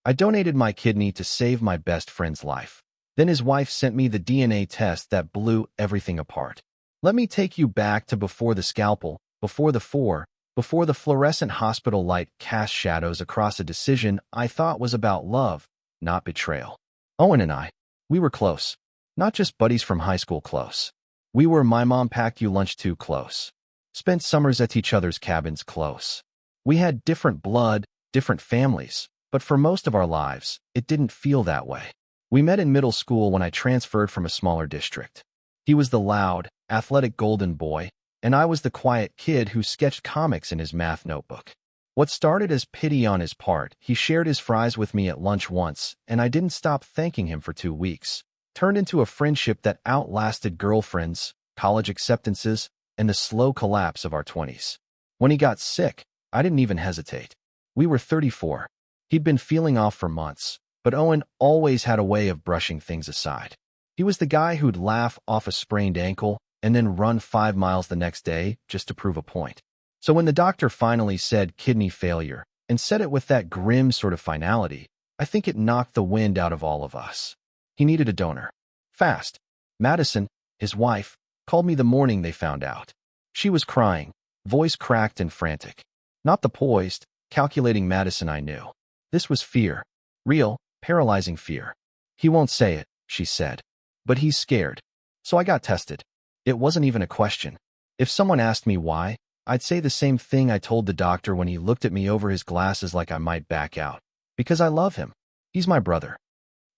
I donated my kidney to save my best friend's life. Then his wife sent me the DNA test that blew everything apart. Let me take you back to before the scalpel, before the fluorescent hospital light cast shadows across a decision I thought was about love, not betrayal. Owen and I, we were close. Not just buddies from high school close. We were my mom packed you lunch too close. Spent summers at each other's cabins close. We had different blood, different families, but for most of our lives, it didn't feel that way. We met in middle school when I transferred from a smaller district. He was the loud, athletic golden boy, and I was the quiet kid who sketched comics in his math notebook. What started as pity on his part, he shared his fries with me at lunch once, and I didn't stop thanking him for 2 weeks. Turned into a friendship that outlasted girlfriends, college acceptances, and the slow collapse of our 20s. When he got sick, I didn't even hesitate. We were 34. He'd been feeling off for months, but Owen always had a way of brushing things aside. He was the guy who'd laugh off a sprained ankle and then run 5 miles the next day just to prove a point. So when the doctor finally said kidney failure, and said it with that grim sort of finality, I think it knocked the wind out of all of us. He needed a donor. Fast. Madison, his wife, called me the morning they found out. She was crying, voice cracked and frantic. Not the poised, calculating Madison I knew. This was fear. Real, paralyzing fear. He won't say it, she said. But he's scared. So I got tested. It wasn't even a question. If someone asked me why, I'd say the same thing I told the doctor when he looked at me over his glasses like I might back out. Because I love him. He's my brother.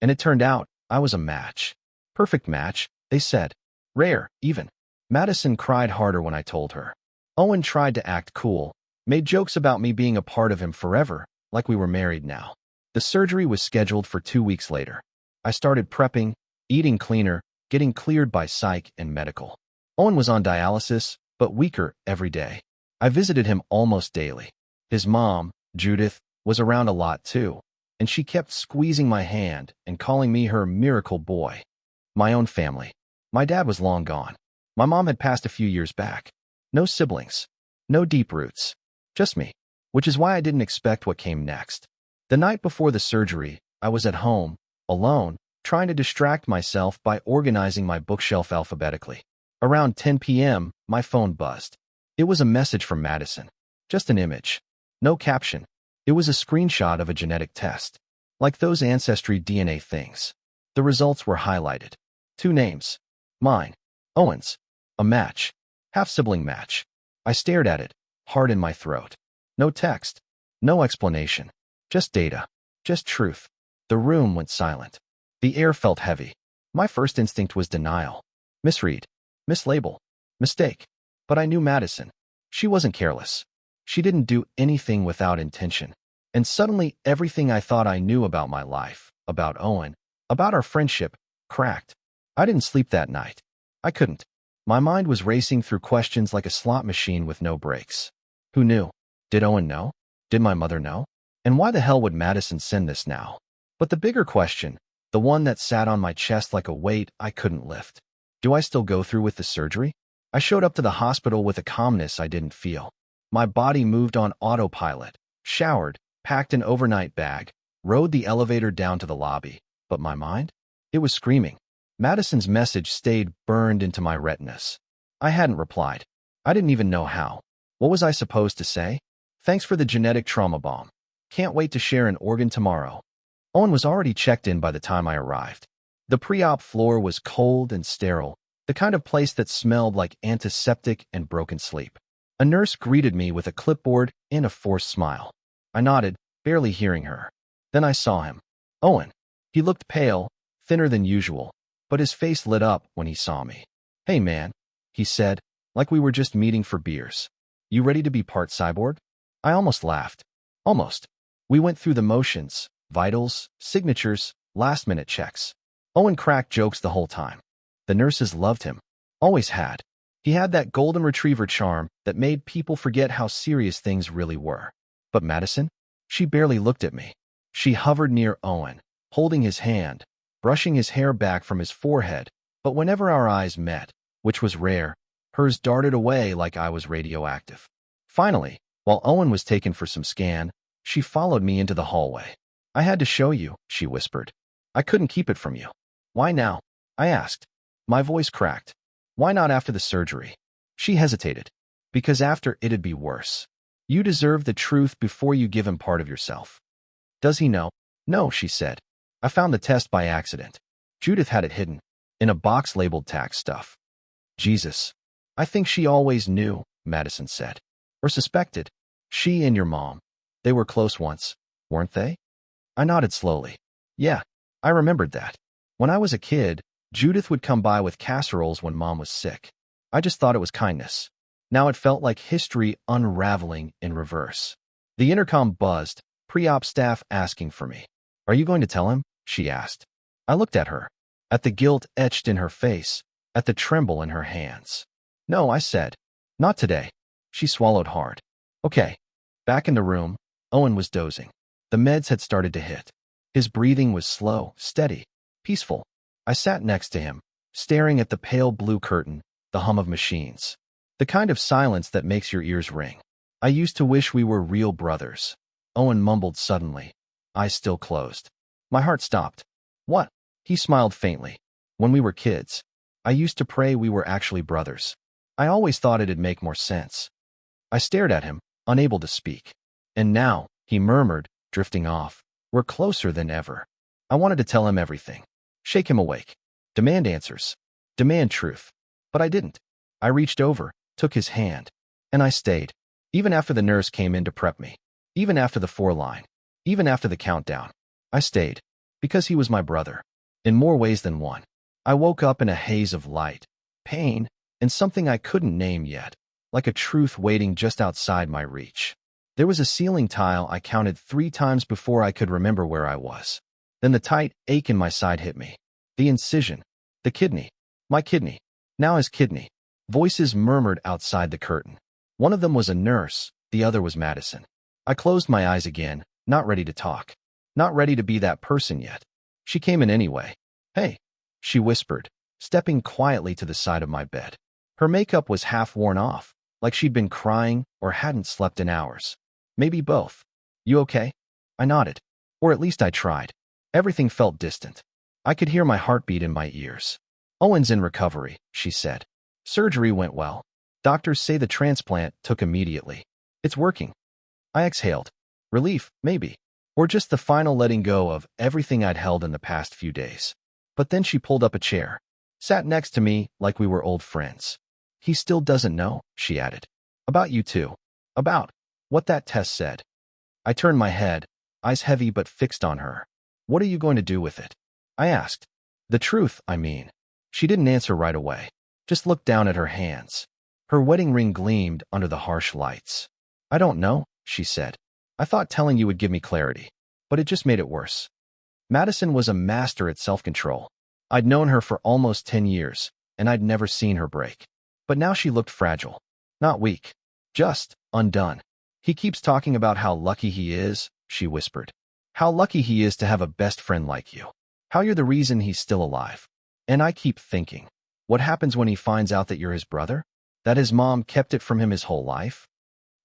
And it turned out, I was a match. Perfect match, they said. Rare, even. Madison cried harder when I told her. Owen tried to act cool, made jokes about me being a part of him forever, like we were married now. The surgery was scheduled for 2 weeks later. I started prepping, eating cleaner, getting cleared by psych and medical. Owen was on dialysis, but weaker every day. I visited him almost daily. His mom, Judith, was around a lot too, and she kept squeezing my hand and calling me her miracle boy. My own family. My dad was long gone. My mom had passed a few years back. No siblings. No deep roots. Just me. Which is why I didn't expect what came next. The night before the surgery, I was at home, alone, trying to distract myself by organizing my bookshelf alphabetically. Around 10 p.m., my phone buzzed. It was a message from Madison. Just an image. No caption. It was a screenshot of a genetic test. Like those Ancestry DNA things. The results were highlighted. 2 names. Mine. Owen's. A match. Half-sibling match. I stared at it, heart in my throat. No text. No explanation. Just data. Just truth. The room went silent. The air felt heavy. My first instinct was denial. Misread. Mislabel. Mistake. But I knew Madison. She wasn't careless. She didn't do anything without intention. And suddenly everything I thought I knew about my life, about Owen, about our friendship, cracked. I didn't sleep that night. I couldn't. My mind was racing through questions like a slot machine with no brakes. Who knew? Did Owen know? Did my mother know? And why the hell would Madison send this now? But the bigger question, the one that sat on my chest like a weight I couldn't lift. Do I still go through with the surgery? I showed up to the hospital with a calmness I didn't feel. My body moved on autopilot, showered, packed an overnight bag, rode the elevator down to the lobby. But my mind? It was screaming. Madison's message stayed burned into my retinas. I hadn't replied. I didn't even know how. What was I supposed to say? Thanks for the genetic trauma bomb. Can't wait to share an organ tomorrow. Owen was already checked in by the time I arrived. The pre-op floor was cold and sterile, the kind of place that smelled like antiseptic and broken sleep. A nurse greeted me with a clipboard and a forced smile. I nodded, barely hearing her. Then I saw him. Owen. He looked pale, thinner than usual, but his face lit up when he saw me. Hey man, he said, like we were just meeting for beers. You ready to be part cyborg? I almost laughed. Almost. We went through the motions, vitals, signatures, last-minute checks. Owen cracked jokes the whole time. The nurses loved him. Always had. He had that golden retriever charm that made people forget how serious things really were. But Madison? She barely looked at me. She hovered near Owen, holding his hand, brushing his hair back from his forehead, but whenever our eyes met, which was rare, hers darted away like I was radioactive. Finally, while Owen was taken for some scan, she followed me into the hallway. I had to show you, she whispered. I couldn't keep it from you. Why now? I asked. My voice cracked. Why not after the surgery? She hesitated. Because after it'd be worse. You deserve the truth before you give him part of yourself. Does he know? No, she said. I found the test by accident. Judith had it hidden, in a box labeled tax stuff. Jesus. I think she always knew, Madison said. Or suspected. She and your mom. They were close once, weren't they? I nodded slowly. Yeah, I remembered that. When I was a kid, Judith would come by with casseroles when Mom was sick. I just thought it was kindness. Now it felt like history unraveling in reverse. The intercom buzzed, pre-op staff asking for me. Are you going to tell him? She asked. I looked at her, at the guilt etched in her face, at the tremble in her hands. No, I said. Not today. She swallowed hard. Okay. Back in the room, Owen was dozing. The meds had started to hit. His breathing was slow, steady, peaceful. I sat next to him, staring at the pale blue curtain, the hum of machines. The kind of silence that makes your ears ring. I used to wish we were real brothers. Owen mumbled suddenly, eyes still closed. My heart stopped. What? He smiled faintly. When we were kids, I used to pray we were actually brothers. I always thought it'd make more sense. I stared at him, unable to speak. And now, he murmured, drifting off, we're closer than ever. I wanted to tell him everything. Shake him awake. Demand answers. Demand truth. But I didn't. I reached over, took his hand. And I stayed. Even after the nurse came in to prep me. Even after the 4-line. Even after the countdown. I stayed. Because he was my brother. In more ways than one. I woke up in a haze of light, pain, and something I couldn't name yet. Like a truth waiting just outside my reach. There was a ceiling tile I counted 3 times before I could remember where I was. Then the tight ache in my side hit me. The incision. The kidney. My kidney. Now his kidney. Voices murmured outside the curtain. One of them was a nurse, the other was Madison. I closed my eyes again, not ready to talk. Not ready to be that person yet. She came in anyway. Hey, she whispered, stepping quietly to the side of my bed. Her makeup was half worn off, like she'd been crying or hadn't slept in hours. Maybe both. You okay? I nodded. Or at least I tried. Everything felt distant. I could hear my heartbeat in my ears. Owen's in recovery, she said. Surgery went well. Doctors say the transplant took immediately. It's working. I exhaled. Relief, maybe. Or just the final letting go of everything I'd held in the past few days. But then she pulled up a chair. Sat next to me like we were old friends. He still doesn't know, she added. About you too. About what that test said. I turned my head, eyes heavy but fixed on her. What are you going to do with it? I asked. The truth, I mean. She didn't answer right away. Just looked down at her hands. Her wedding ring gleamed under the harsh lights. I don't know, she said. I thought telling you would give me clarity, but it just made it worse. Madison was a master at self-control. I'd known her for almost 10 years, and I'd never seen her break. But now she looked fragile. Not weak. Just undone. He keeps talking about how lucky he is, she whispered. How lucky he is to have a best friend like you. How you're the reason he's still alive. And I keep thinking, what happens when he finds out that you're his brother? That his mom kept it from him his whole life?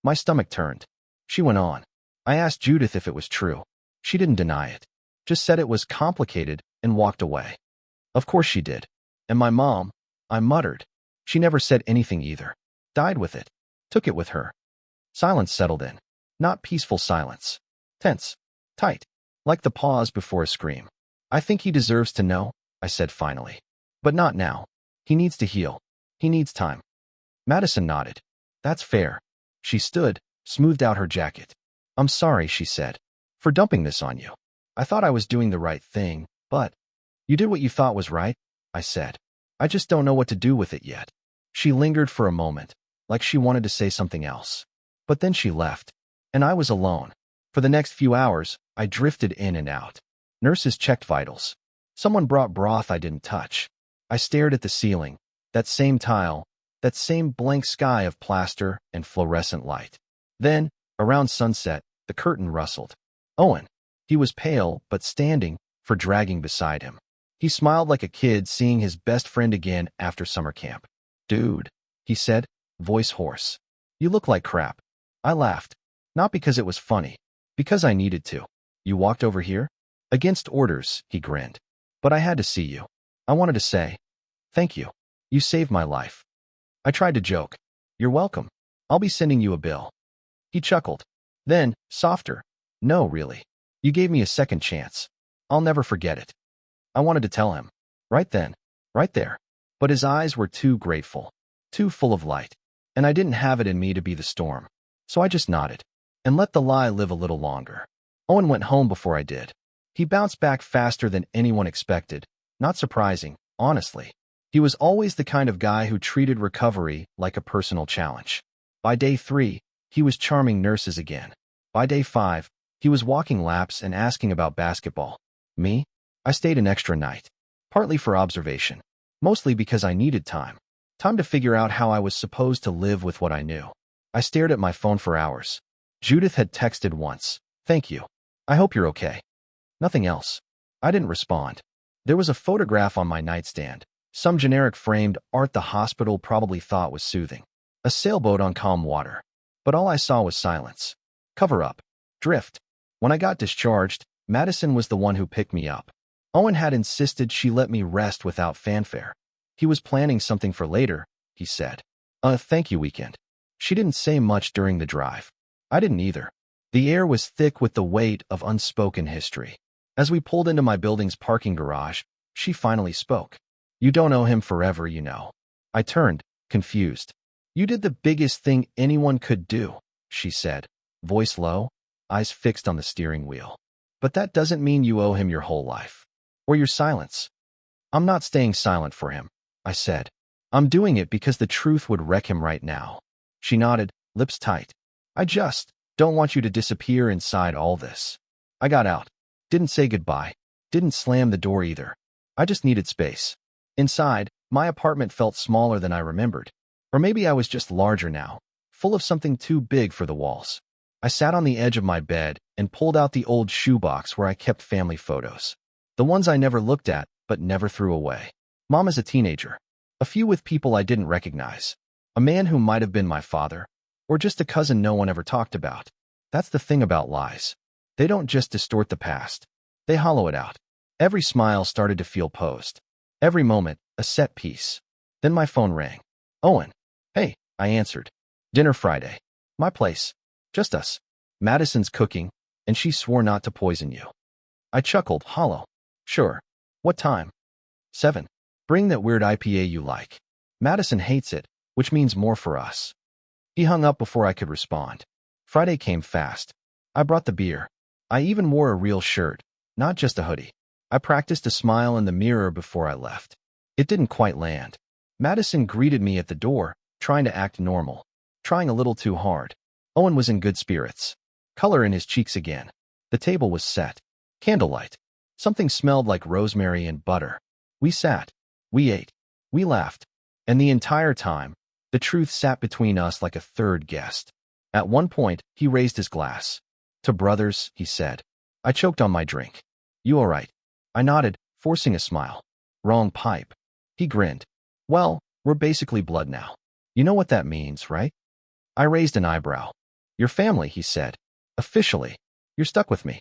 My stomach turned. She went on. I asked Judith if it was true. She didn't deny it. Just said it was complicated and walked away. Of course she did. And my mom, I muttered. She never said anything either. Died with it. Took it with her. Silence settled in. Not peaceful silence. Tense. Tight. Like the pause before a scream. I think he deserves to know, I said finally. But not now. He needs to heal. He needs time. Madison nodded. That's fair. She stood, smoothed out her jacket. I'm sorry, she said, for dumping this on you. I thought I was doing the right thing, but you did what you thought was right, I said. I just don't know what to do with it yet. She lingered for a moment, like she wanted to say something else. But then she left, and I was alone. For the next few hours, I drifted in and out. Nurses checked vitals. Someone brought broth I didn't touch. I stared at the ceiling, that same tile, that same blank sky of plaster and fluorescent light. Then, around sunset, the curtain rustled. Owen. He was pale, but standing, for dragging beside him. He smiled like a kid seeing his best friend again after summer camp. Dude, he said, voice hoarse. You look like crap. I laughed. Not because it was funny. Because I needed to. You walked over here? Against orders, he grinned. But I had to see you. I wanted to say, thank you. You saved my life. I tried to joke. You're welcome. I'll be sending you a bill. He chuckled. Then, softer. No, really. You gave me a second chance. I'll never forget it. I wanted to tell him. Right then. Right there. But his eyes were too grateful. Too full of light. And I didn't have it in me to be the storm. So I just nodded. And let the lie live a little longer. Owen went home before I did. He bounced back faster than anyone expected. Not surprising, honestly. He was always the kind of guy who treated recovery like a personal challenge. By day 3, he was charming nurses again. By day 5, he was walking laps and asking about basketball. Me? I stayed an extra night. Partly for observation. Mostly because I needed time. Time to figure out how I was supposed to live with what I knew. I stared at my phone for hours. Judith had texted once. Thank you. I hope you're okay. Nothing else. I didn't respond. There was a photograph on my nightstand. Some generic framed art the hospital probably thought was soothing. A sailboat on calm water. But all I saw was silence. Cover up. Drift. When I got discharged, Madison was the one who picked me up. Owen had insisted she let me rest without fanfare. He was planning something for later, he said. Thank you weekend. She didn't say much during the drive. I didn't either. The air was thick with the weight of unspoken history. As we pulled into my building's parking garage, she finally spoke. You don't owe him forever, you know. I turned, confused. You did the biggest thing anyone could do, she said, voice low, eyes fixed on the steering wheel. But that doesn't mean you owe him your whole life. Or your silence. I'm not staying silent for him, I said. I'm doing it because the truth would wreck him right now. She nodded, lips tight. I just don't want you to disappear inside all this. I got out. Didn't say goodbye. Didn't slam the door either. I just needed space. Inside, my apartment felt smaller than I remembered. Or maybe I was just larger now, full of something too big for the walls. I sat on the edge of my bed and pulled out the old shoebox where I kept family photos. The ones I never looked at, but never threw away. Mom as a teenager. A few with people I didn't recognize. A man who might have been my father. Or just a cousin no one ever talked about. That's the thing about lies. They don't just distort the past. They hollow it out. Every smile started to feel posed. Every moment, a set piece. Then my phone rang. Owen. Hey, I answered. Dinner Friday. My place. Just us. Madison's cooking, and she swore not to poison you. I chuckled, hollow. Sure. What time? 7. Bring that weird IPA you like. Madison hates it, which means more for us. He hung up before I could respond. Friday came fast. I brought the beer. I even wore a real shirt, not just a hoodie. I practiced a smile in the mirror before I left. It didn't quite land. Madison greeted me at the door, trying to act normal, trying a little too hard. Owen was in good spirits. Color in his cheeks again. The table was set. Candlelight. Something smelled like rosemary and butter. We sat. We ate. We laughed. And the entire time, the truth sat between us like a third guest. At one point, he raised his glass. To brothers, he said. I choked on my drink. You all right? I nodded, forcing a smile. Wrong pipe. He grinned. Well, we're basically blood now. You know what that means, right? I raised an eyebrow. Your family, he said. Officially. You're stuck with me.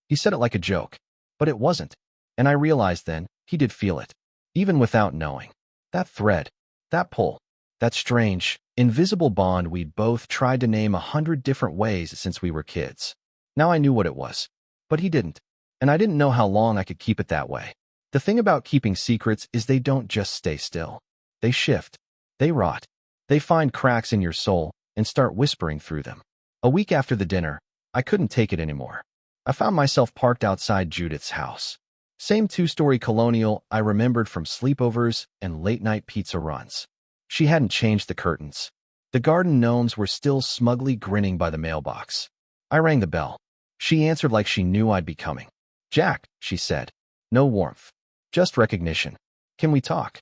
He said it like a joke. But it wasn't. And I realized then, he did feel it. Even without knowing. That thread. That pull. That strange, invisible bond we'd both tried to name 100 different ways since we were kids. Now I knew what it was. But he didn't. And I didn't know how long I could keep it that way. The thing about keeping secrets is they don't just stay still. They shift. They rot. They find cracks in your soul and start whispering through them. A week after the dinner, I couldn't take it anymore. I found myself parked outside Judith's house. Same two-story colonial I remembered from sleepovers and late-night pizza runs. She hadn't changed the curtains. The garden gnomes were still smugly grinning by the mailbox. I rang the bell. She answered like she knew I'd be coming. Jack, she said. No warmth. Just recognition. Can we talk?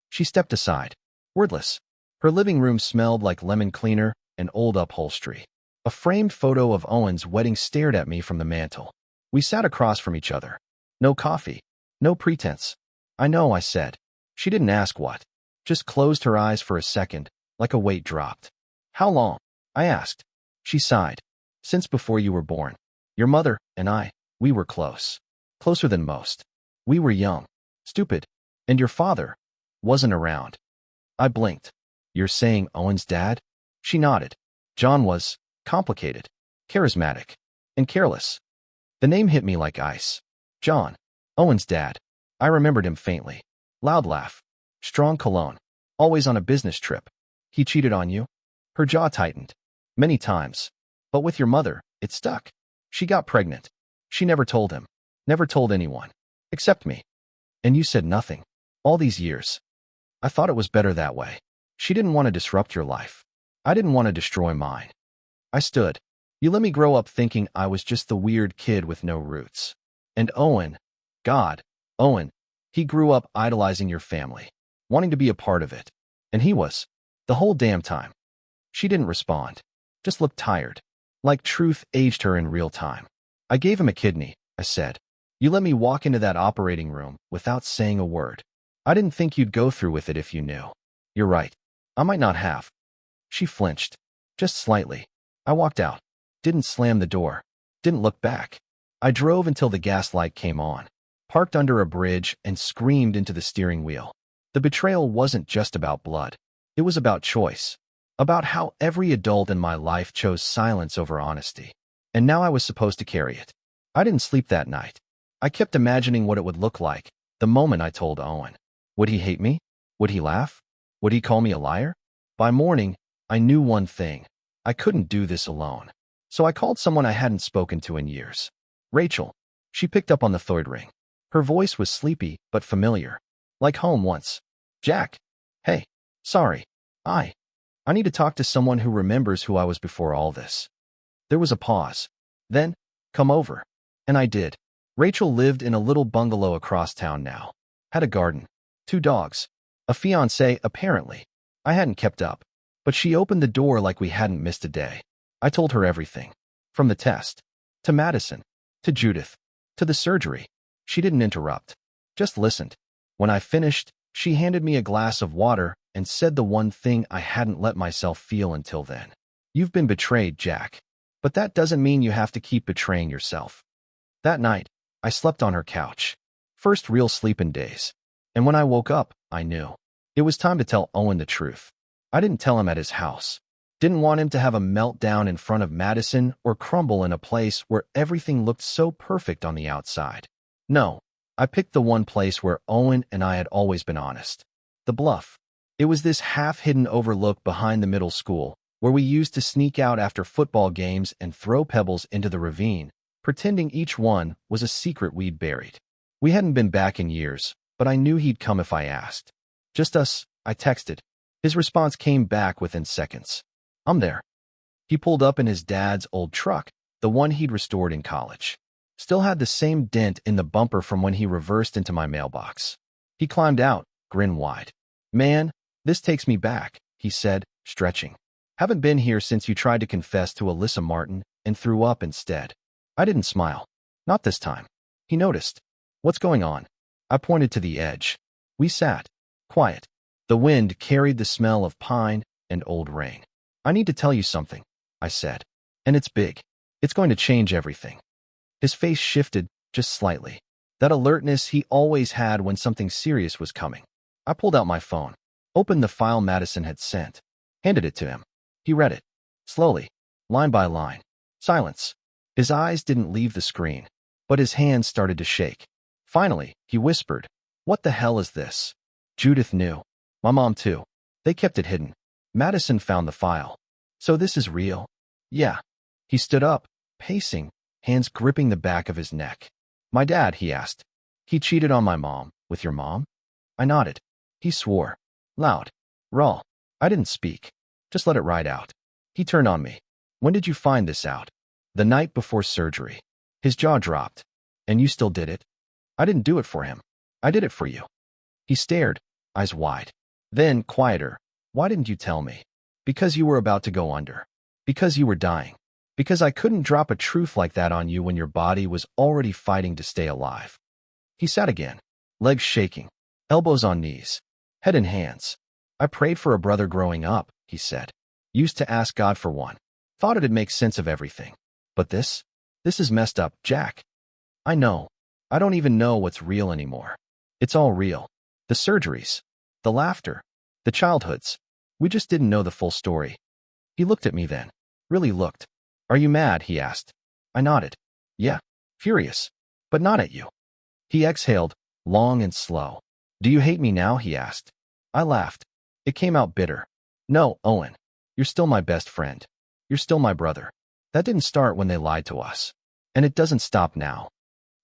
She stepped aside. Wordless. Her living room smelled like lemon cleaner and old upholstery. A framed photo of Owen's wedding stared at me from the mantel. We sat across from each other. No coffee. No pretense. I know, I said. She didn't ask what. Just closed her eyes for a second, like a weight dropped. How long? I asked. She sighed. Since before you were born. Your mother and I, We were close. Closer than most. We were young. Stupid. And your father wasn't around. I blinked. You're saying Owen's dad? She nodded. John was complicated, charismatic, and careless. The name hit me like ice. John. Owen's dad. I remembered him faintly. Loud laugh. Strong cologne. Always on a business trip. He cheated on you? Her jaw tightened. Many times. But with your mother, it stuck. She got pregnant. She never told him. Never told anyone. Except me. And you said nothing. All these years. I thought it was better that way. She didn't want to disrupt your life. I didn't want to destroy mine. I stood. You let me grow up thinking I was just the weird kid with no roots. And Owen, God, Owen, he grew up idolizing your family, wanting to be a part of it. And he was. The whole damn time. She didn't respond. Just looked tired. Like truth aged her in real time. I gave him a kidney, I said. You let me walk into that operating room without saying a word. I didn't think you'd go through with it if you knew. You're right. I might not have. She flinched. Just slightly. I walked out. Didn't slam the door. Didn't look back. I drove until the gas light came on. Parked under a bridge and screamed into the steering wheel. The betrayal wasn't just about blood. It was about choice. About how every adult in my life chose silence over honesty. And now I was supposed to carry it. I didn't sleep that night. I kept imagining what it would look like the moment I told Owen. Would he hate me? Would he laugh? Would he call me a liar? By morning, I knew one thing. I couldn't do this alone. So I called someone I hadn't spoken to in years. Rachel. She picked up on the third ring. Her voice was sleepy but familiar. Like home once. Jack. Hey. Sorry. I need to talk to someone who remembers who I was before all this. There was a pause. Then, come over. And I did. Rachel lived in a little bungalow across town now. Had a garden. 2 dogs. A fiancé, apparently. I hadn't kept up. But she opened the door like we hadn't missed a day. I told her everything. From the test. To Madison. To Judith. To the surgery. She didn't interrupt. Just listened. When I finished, she handed me a glass of water and said the one thing I hadn't let myself feel until then. You've been betrayed, Jack. But that doesn't mean you have to keep betraying yourself. That night, I slept on her couch. First real sleep in days. And when I woke up, I knew. It was time to tell Owen the truth. I didn't tell him at his house. Didn't want him to have a meltdown in front of Madison or crumble in a place where everything looked so perfect on the outside. No, I picked the one place where Owen and I had always been honest. The Bluff. It was this half-hidden overlook behind the middle school, where we used to sneak out after football games and throw pebbles into the ravine, pretending each one was a secret we'd buried. We hadn't been back in years, but I knew he'd come if I asked. Just us, I texted. His response came back within seconds. I'm there. He pulled up in his dad's old truck, the one he'd restored in college. Still had the same dent in the bumper from when he reversed into my mailbox. He climbed out, grin wide. Man, this takes me back, he said, stretching. Haven't been here since you tried to confess to Alyssa Martin and threw up instead. I didn't smile. Not this time. He noticed. What's going on? I pointed to the edge. We sat. Quiet. The wind carried the smell of pine and old rain. I need to tell you something, I said. And it's big. It's going to change everything. His face shifted, just slightly. That alertness he always had when something serious was coming. I pulled out my phone. Opened the file Madison had sent. Handed it to him. He read it. Slowly. Line by line. Silence. His eyes didn't leave the screen. But his hands started to shake. Finally, he whispered. What the hell is this? Judith knew. My mom too. They kept it hidden. Madison found the file. So this is real? Yeah. He stood up, pacing, hands gripping the back of his neck. My dad, he asked. He cheated on my mom, with your mom? I nodded. He swore. Loud. Raw. I didn't speak. Just let it ride out. He turned on me. When did you find this out? The night before surgery. His jaw dropped. And you still did it? I didn't do it for him. I did it for you. He stared, eyes wide. Then, quieter. Why didn't you tell me? Because you were about to go under. Because you were dying. Because I couldn't drop a truth like that on you when your body was already fighting to stay alive. He sat again, legs shaking, elbows on knees, head in hands. I prayed for a brother growing up, he said. Used to ask God for one. Thought it'd make sense of everything. But this is messed up, Jack. I know. I don't even know what's real anymore. It's all real. The surgeries, the laughter, the childhoods. We just didn't know the full story. He looked at me then. Really looked. Are you mad? He asked. I nodded. Yeah. Furious. But not at you. He exhaled, long and slow. Do you hate me now? He asked. I laughed. It came out bitter. No, Owen. You're still my best friend. You're still my brother. That didn't start when they lied to us. And it doesn't stop now.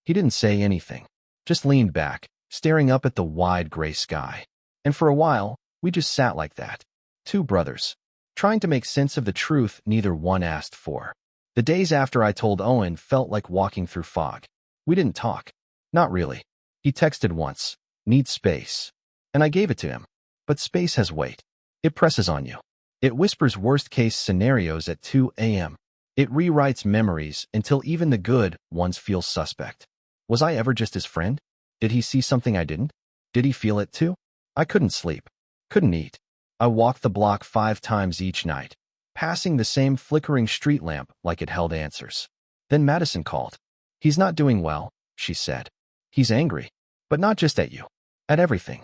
He didn't say anything. Just leaned back, staring up at the wide gray sky. And for a while, we just sat like that. Two brothers. Trying to make sense of the truth neither one asked for. The days after I told Owen felt like walking through fog. We didn't talk. Not really. He texted once. Need space. And I gave it to him. But space has weight. It presses on you. It whispers worst-case scenarios at 2 a.m. It rewrites memories until even the good ones feel suspect. Was I ever just his friend? Did he see something I didn't? Did he feel it too? I couldn't sleep. Couldn't eat. I walked the block 5 times each night, passing the same flickering street lamp like it held answers. Then Madison called. He's not doing well, she said. He's angry. But not just at you. At everything.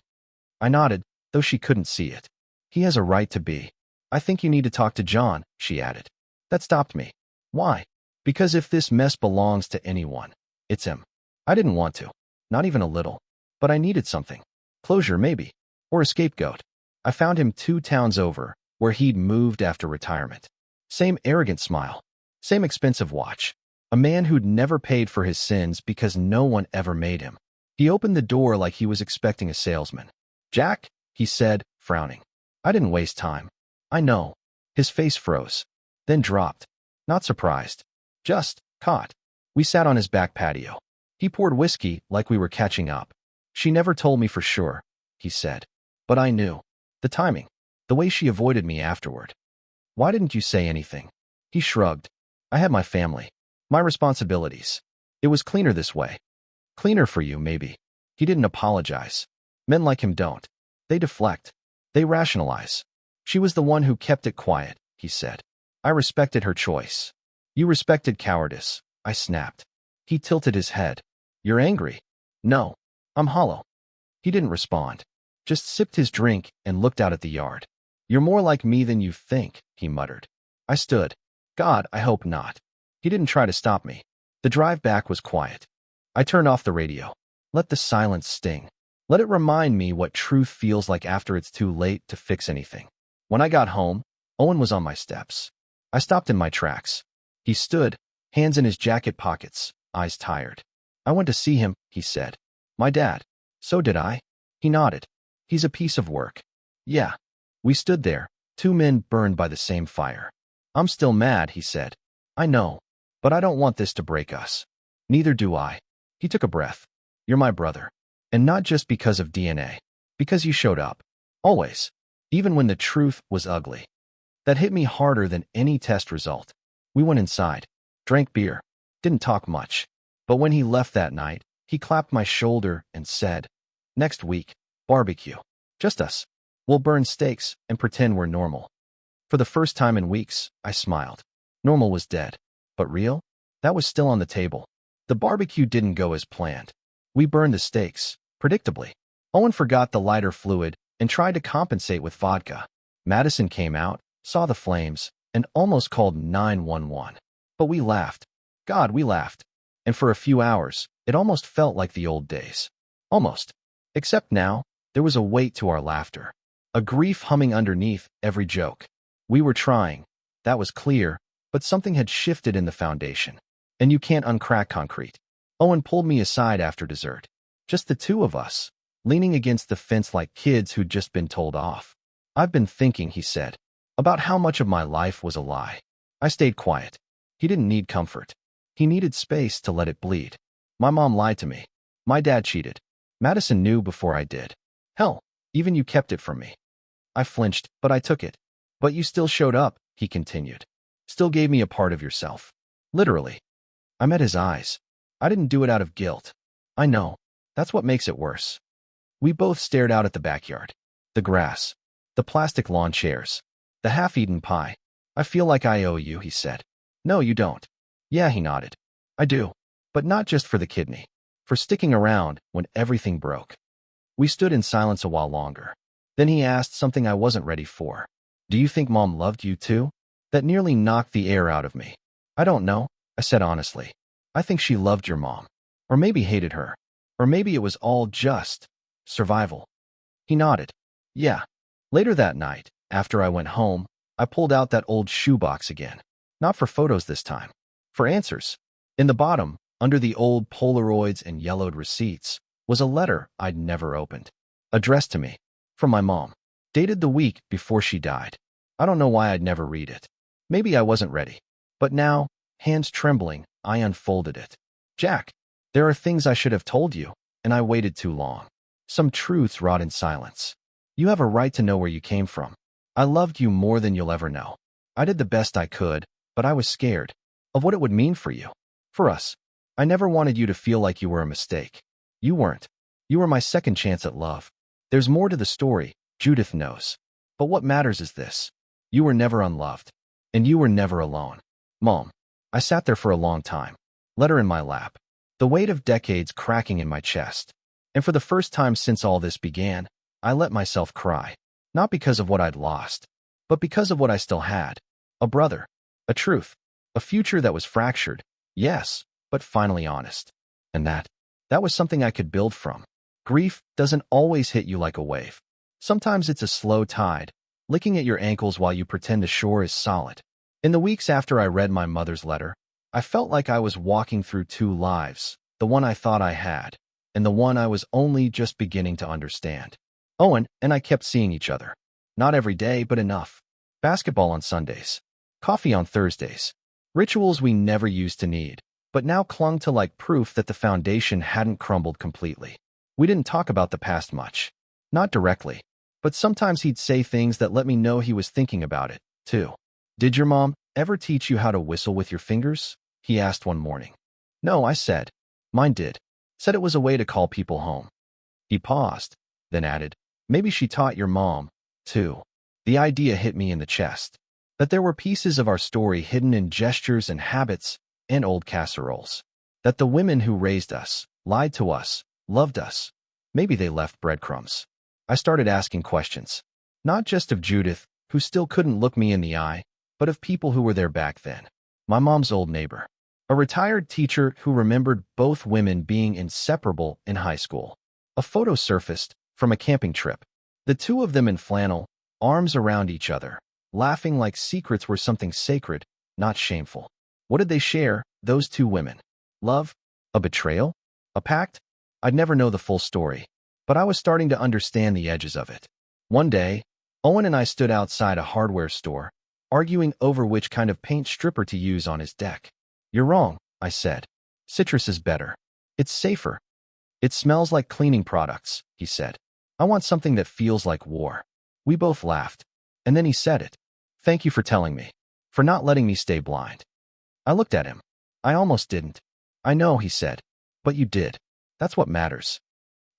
I nodded, though she couldn't see it. He has a right to be. I think you need to talk to John, she added. That stopped me. Why? Because if this mess belongs to anyone, it's him. I didn't want to. Not even a little. But I needed something. Closure, maybe. Or a scapegoat. I found him 2 towns over, where he'd moved after retirement. Same arrogant smile. Same expensive watch. A man who'd never paid for his sins because no one ever made him. He opened the door like he was expecting a salesman. Jack, he said, frowning. I didn't waste time. I know. His face froze. Then dropped. Not surprised. Just caught. We sat on his back patio. He poured whiskey like we were catching up. She never told me for sure, he said. But I knew. The timing. The way she avoided me afterward. Why didn't you say anything? He shrugged. I had my family. My responsibilities. It was cleaner this way. Cleaner for you, maybe. He didn't apologize. Men like him don't. They deflect. They rationalize. She was the one who kept it quiet, he said. I respected her choice. You respected cowardice, I snapped. He tilted his head. You're angry? No. I'm hollow. He didn't respond. Just sipped his drink and looked out at the yard. You're more like me than you think, he muttered. I stood. God, I hope not. He didn't try to stop me. The drive back was quiet. I turned off the radio. Let the silence sting. Let it remind me what truth feels like after it's too late to fix anything. When I got home, Owen was on my steps. I stopped in my tracks. He stood, hands in his jacket pockets, eyes tired. I went to see him, he said. My dad. So did I. He nodded. He's a piece of work. Yeah. We stood there, 2 men burned by the same fire. I'm still mad, he said. I know. But I don't want this to break us. Neither do I. He took a breath. You're my brother. And not just because of DNA. Because you showed up. Always. Even when the truth was ugly. That hit me harder than any test result. We went inside. Drank beer. Didn't talk much. But when he left that night, he clapped my shoulder and said, Next week, barbecue. Just us. We'll burn steaks and pretend we're normal. For the first time in weeks, I smiled. Normal was dead. But real? That was still on the table. The barbecue didn't go as planned. We burned the steaks, predictably. Owen forgot the lighter fluid and tried to compensate with vodka. Madison came out, saw the flames, and almost called 911. But we laughed. God, we laughed. And for a few hours, it almost felt like the old days. Almost. Except now, there was a weight to our laughter. A grief humming underneath every joke. We were trying. That was clear, but something had shifted in the foundation. And you can't uncrack concrete. Owen pulled me aside after dessert. Just the 2 of us, leaning against the fence like kids who'd just been told off. I've been thinking, he said, about how much of my life was a lie. I stayed quiet. He didn't need comfort. He needed space to let it bleed. My mom lied to me. My dad cheated. Madison knew before I did. Hell, even you kept it from me. I flinched, but I took it. But you still showed up, he continued. Still gave me a part of yourself. Literally. I met his eyes. I didn't do it out of guilt. I know. That's what makes it worse. We both stared out at the backyard. The grass. The plastic lawn chairs. The half-eaten pie. I feel like I owe you, he said. No, you don't. Yeah, he nodded. I do. but not just for the kidney. For sticking around when everything broke. We stood in silence a while longer. Then he asked something I wasn't ready for. Do you think Mom loved you too? That nearly knocked the air out of me. I don't know, I said honestly. I think she loved your mom. Or maybe hated her. Or maybe it was all just survival. He nodded. Yeah. Later that night, after I went home, I pulled out that old shoebox again. Not for photos this time. For answers. In the bottom, under the old Polaroids and yellowed receipts, was a letter I'd never opened. Addressed to me. From my mom. Dated the week before she died. I don't know why I'd never read it. Maybe I wasn't ready. But now, hands trembling, I unfolded it. Jack, there are things I should have told you, and I waited too long. Some truths rot in silence. You have a right to know where you came from. I loved you more than you'll ever know. I did the best I could, but I was scared of what it would mean for you. For us. I never wanted you to feel like you were a mistake. You weren't. You were my second chance at love. There's more to the story, Judith knows. But what matters is this. You were never unloved. And you were never alone. Mom. I sat there for a long time. Letter in my lap. The weight of decades cracking in my chest. And for the first time since all this began, I let myself cry. Not because of what I'd lost, but because of what I still had. A brother. A truth. A future that was fractured. Yes, but finally honest. And that was something I could build from. Grief doesn't always hit you like a wave. Sometimes it's a slow tide, licking at your ankles while you pretend the shore is solid. In the weeks after I read my mother's letter, I felt like I was walking through two lives, the one I thought I had, and the one I was only just beginning to understand. Owen and I kept seeing each other. Not every day, but enough. Basketball on Sundays. Coffee on Thursdays. Rituals we never used to need, but now clung to like proof that the foundation hadn't crumbled completely. We didn't talk about the past much. Not directly. But sometimes he'd say things that let me know he was thinking about it, too. Did your mom ever teach you how to whistle with your fingers? He asked one morning. No, I said. Mine did. Said it was a way to call people home. He paused, then added, maybe she taught your mom, too. The idea hit me in the chest. That there were pieces of our story hidden in gestures and habits and old casseroles. That the women who raised us, lied to us, loved us. Maybe they left breadcrumbs. I started asking questions. Not just of Judith, who still couldn't look me in the eye, but of people who were there back then. My mom's old neighbor. A retired teacher who remembered both women being inseparable in high school. A photo surfaced from a camping trip. The two of them in flannel, arms around each other, laughing like secrets were something sacred, not shameful. What did they share, those two women? Love? A betrayal? A pact? I'd never know the full story, but I was starting to understand the edges of it. One day, Owen and I stood outside a hardware store, arguing over which kind of paint stripper to use on his deck. You're wrong, I said. Citrus is better. It's safer. It smells like cleaning products, he said. I want something that feels like war. We both laughed. And then he said it. Thank you for telling me. For not letting me stay blind. I looked at him. I almost didn't. I know, he said. But you did. That's what matters.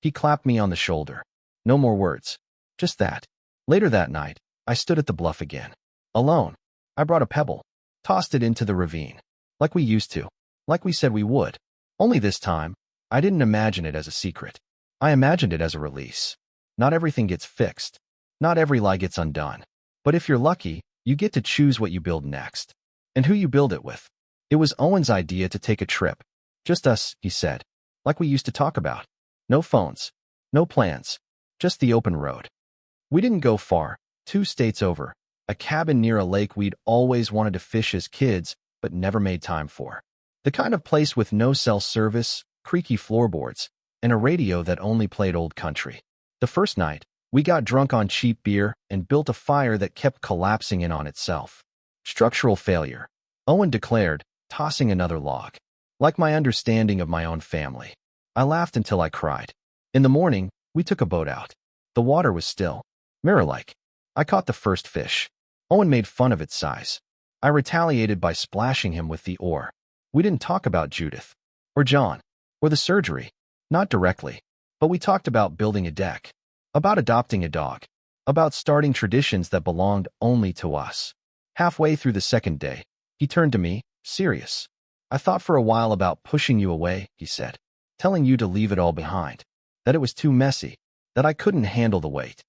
He clapped me on the shoulder. No more words. Just that. Later that night, I stood at the bluff again. Alone. I brought a pebble. Tossed it into the ravine. Like we used to. Like we said we would. Only this time, I didn't imagine it as a secret. I imagined it as a release. Not everything gets fixed. Not every lie gets undone. But if you're lucky, you get to choose what you build next. And who you build it with. It was Owen's idea to take a trip. Just us, he said. Like we used to talk about. No phones. No plans. Just the open road. We didn't go far. 2 states over. A cabin near a lake we'd always wanted to fish as kids, but never made time for. The kind of place with no cell service, creaky floorboards, and a radio that only played old country. The first night, we got drunk on cheap beer and built a fire that kept collapsing in on itself. Structural failure, Owen declared, tossing another log. Like my understanding of my own family. I laughed until I cried. In the morning, we took a boat out. The water was still, mirror-like. I caught the first fish. Owen made fun of its size. I retaliated by splashing him with the oar. We didn't talk about Judith, or John, or the surgery. Not directly. But we talked about building a deck. About adopting a dog. About starting traditions that belonged only to us. Halfway through the second day, he turned to me, serious. I thought for a while about pushing you away, he said, telling you to leave it all behind, that it was too messy, that I couldn't handle the weight.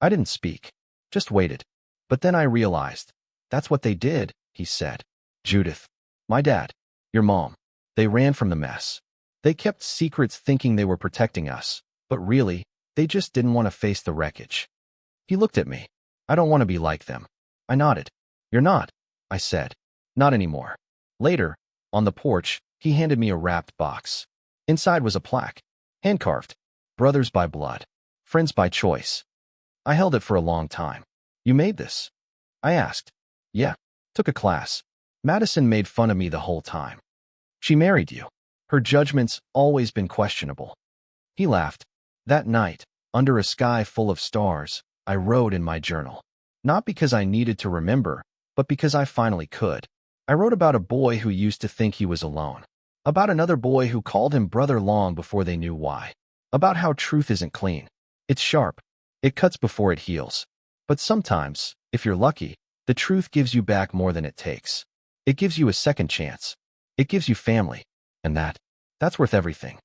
I didn't speak, just waited. But then I realized, that's what they did, he said. Judith, my dad, your mom, they ran from the mess. They kept secrets thinking they were protecting us, but really, they just didn't want to face the wreckage. He looked at me. I don't want to be like them. I nodded. You're not, I said. Not anymore. Later, on the porch, he handed me a wrapped box. Inside was a plaque, hand-carved, brothers by blood, friends by choice. I held it for a long time. You made this? I asked. Yeah, took a class. Madison made fun of me the whole time. She married you. Her judgment's always been questionable. He laughed. That night, under a sky full of stars, I wrote in my journal. Not because I needed to remember, but because I finally could. I wrote about a boy who used to think he was alone. About another boy who called him brother long before they knew why. About how truth isn't clean. It's sharp. It cuts before it heals. But sometimes, if you're lucky, the truth gives you back more than it takes. It gives you a second chance. It gives you family. And that's worth everything.